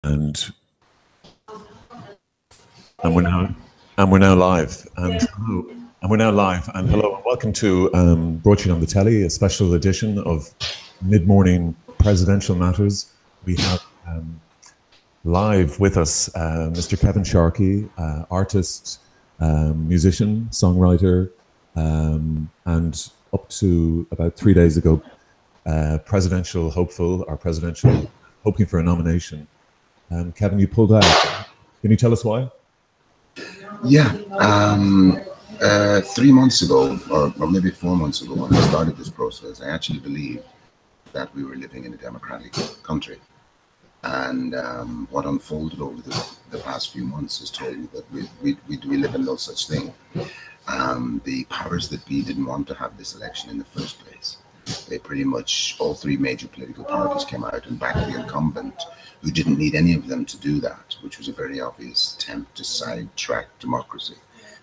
and we're now live, and hello, and welcome to Broadsheet on the Telly, a special edition of mid-morning presidential matters. We have live with us Mr. Kevin Sharkey, artist, musician, songwriter, and up to about 3 days ago, presidential hopeful, hoping for a nomination. Kevin, you pulled out. Can you tell us why? Yeah, 3 months ago, or maybe 4 months ago, when I started this process, I actually believed that we were living in a democratic country. And what unfolded over the past few months has told me that we live in no such thing. The powers that be didn't want to have this election in the first place. They pretty much, all three major political parties came out and backed the incumbent, who didn't need any of them to do that, which was a very obvious attempt to sidetrack democracy.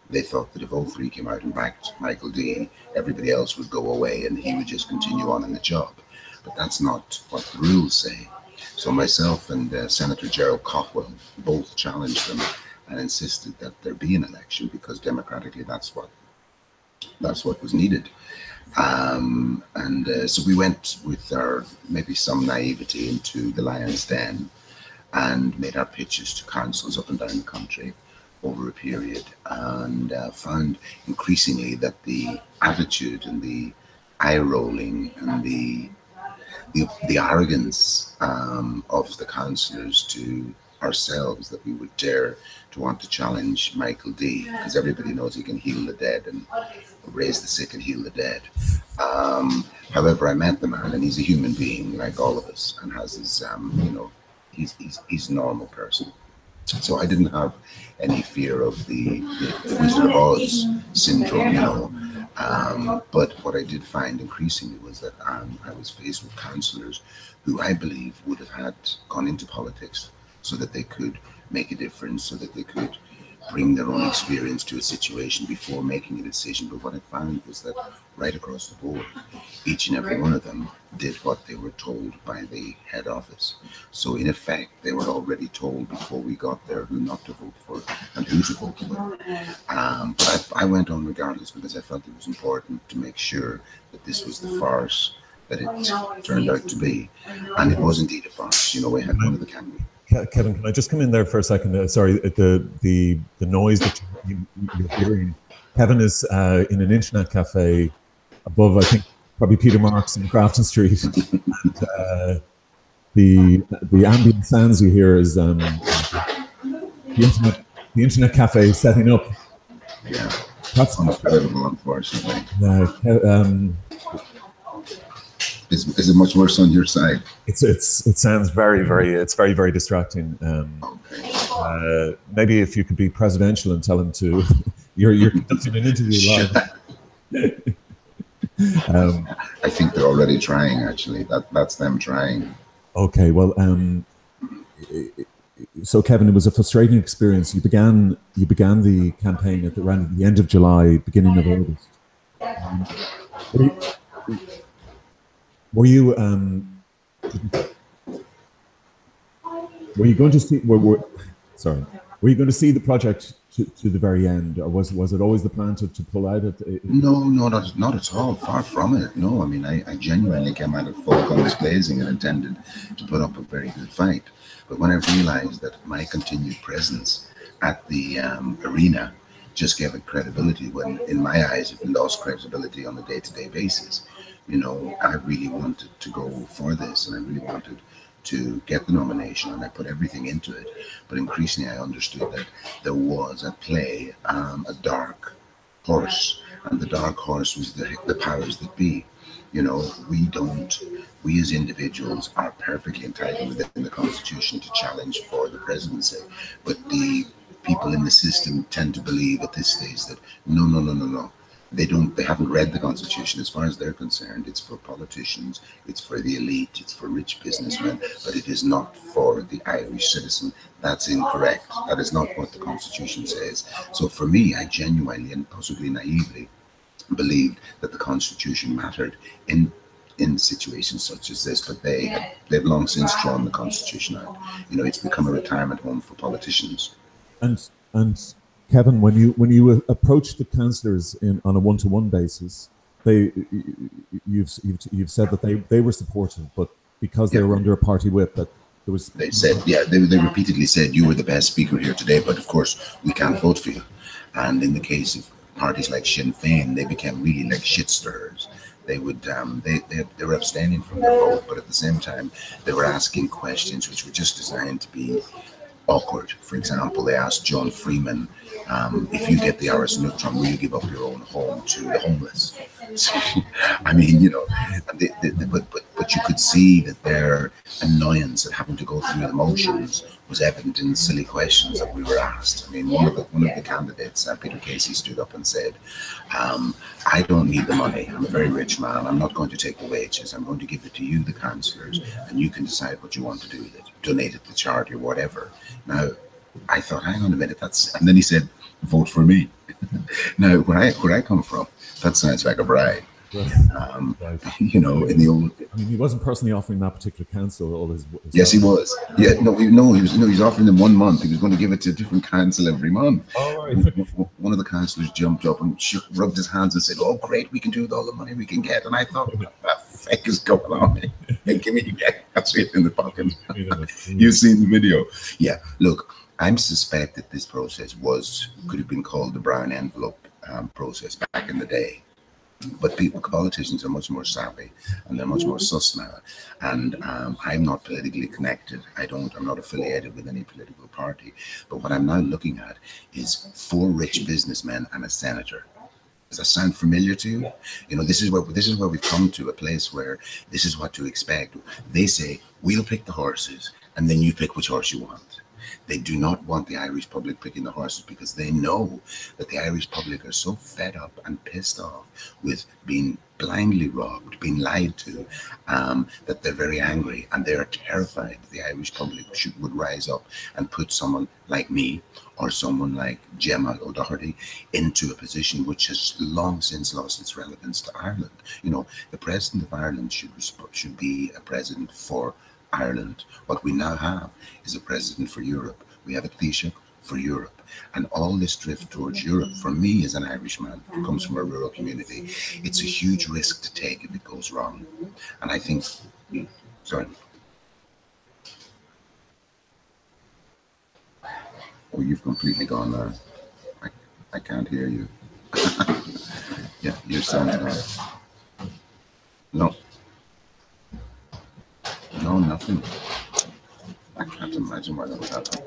They thought that if all three came out and backed Michael D, everybody else would go away and he would just continue on in the job. But that's not what the rules say. So myself and Senator Gerald Cockwell both challenged them and insisted that there be an election, because democratically that's what was needed. So we went with our maybe some naivety into the lion's den and made our pitches to councils up and down the country over a period, and found increasingly that the attitude and the eye rolling and the arrogance of the councillors to ourselves, that we would dare to want to challenge Michael D, because everybody knows he can heal the dead and raise the sick and heal the dead. However, I met the man, and he's a human being like all of us, and has his, he's a normal person. So I didn't have any fear of the Wizard of Oz syndrome, but what I did find increasingly was that I was faced with councillors who I believe would have had gone into politics so that they could make a difference, so that they could bring their own experience to a situation before making a decision. But what I found was that right across the board, each and every one of them did what they were told by the head office. So in effect, they were already told before we got there who not to vote for and who to vote for. But I went on regardless, because I felt it was important to make sure that this was the farce that it turned out to be. And it was indeed a farce. You know, we had one of the candidates. Kevin, can I just come in there for a second? Sorry, the noise that you're hearing. Kevin is in an internet cafe above, I think, probably Peter Marks in Grafton Street. And, the ambient sounds you hear is the internet cafe setting up. Yeah, that's unfathomable, unfortunately. Is it much worse on your side? It sounds very distracting. Okay. Maybe if you could be presidential and tell him to, you're conducting an interview live. I think they're already trying. Actually, that's them trying. Okay, well, so Kevin, it was a frustrating experience. You began the campaign at around the end of July, beginning of August. Were you going to see? Were you going to see the project to the very end, or was it always the plan to pull out it? No, not at all. Far from it. No, I mean, I genuinely came out of full guns blazing and intended to put up a very good fight. But when I realised that my continued presence at the arena just gave it credibility, when in my eyes it lost credibility on a day-to-day basis. You know, I really wanted to go for this, and I really wanted to get the nomination, and I put everything into it. But increasingly I understood that there was at play a dark horse, and the dark horse was the powers that be. You know, we as individuals are perfectly entitled within the Constitution to challenge for the presidency, but the people in the system tend to believe at this stage that no. They haven't read the Constitution. As far as they're concerned, it's for politicians, it's for the elite, it's for rich businessmen, but it is not for the Irish citizen. That's incorrect. That is not what the Constitution says. So for me, I genuinely and possibly naively believed that the Constitution mattered in in situations such as this, but they've long since thrown the Constitution out. You know, it's become a retirement home for politicians. And Kevin, when you approach the councillors in on a one-to-one basis, they you've said that they were supportive, but because they were under a party whip, that there was. They said, yeah, they repeatedly said, you were the best speaker here today, but of course we can't vote for you. And in the case of parties like Sinn Féin, they became really like shit stirrers. They would they were abstaining from their vote, but at the same time they were asking questions which were just designed to be awkward. For example, they asked John Freeman, if you get the Irish neutron, will you give up your own home to the homeless? So, I mean, you know, but you could see that their annoyance at having to go through the motions was evident in the silly questions that we were asked. I mean, one of the candidates, Peter Casey, stood up and said, I don't need the money. I'm a very rich man. I'm not going to take the wages. I'm going to give it to you, the councillors, and you can decide what you want to do with it. Donate it to charity or whatever. Now, I thought, hang on a minute, and then he said, vote for me. Now, where I come from, that sounds like a bribe. Right. You know, in the old. I mean, he wasn't personally offering that particular council all his. Yes, he was. Yeah, he was offering them 1 month. He was going to give it to a different council every month. Oh, right. One of the councillors jumped up and rubbed his hands and said, "Oh, great, we can do with all the money we can get." And I thought, what the fuck is going on? Hey, give me that's it in the pocket. You've seen the video. Yeah, look, I'm suspect that this process could have been called the brown envelope process back in the day. But politicians are much more savvy, and they're much more sus now. And I'm not politically connected. I'm not affiliated with any political party. But what I'm now looking at is 4 rich businessmen and a senator. Does that sound familiar to you? You know, this is where we've come to, a place where this is what to expect. They say, we'll pick the horses, and then you pick which horse you want. They do not want the Irish public picking the horses, because they know that the Irish public are so fed up and pissed off with being blindly robbed, being lied to, that they're very angry, and they're terrified that the Irish public would rise up and put someone like me or someone like Gemma O'Doherty into a position which has long since lost its relevance to Ireland. You know, the president of Ireland should be a president for Ireland. What we now have is a president for Europe. We have a Taoiseach for Europe. And all this drift towards Europe, for me as an Irishman who comes from a rural community, it's a huge risk to take if it goes wrong. And I think, sorry. Oh, you've completely gone there. I can't hear you. Yeah, you're sounding right. No. No, nothing. I can't imagine why that would happen.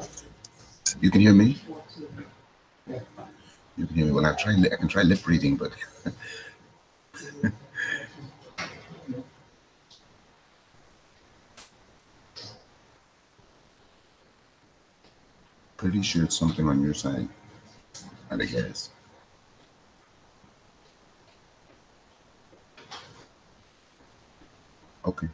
You can hear me? You can hear me. Well, I can try lip reading, but pretty sure it's something on your side, I guess. Okay.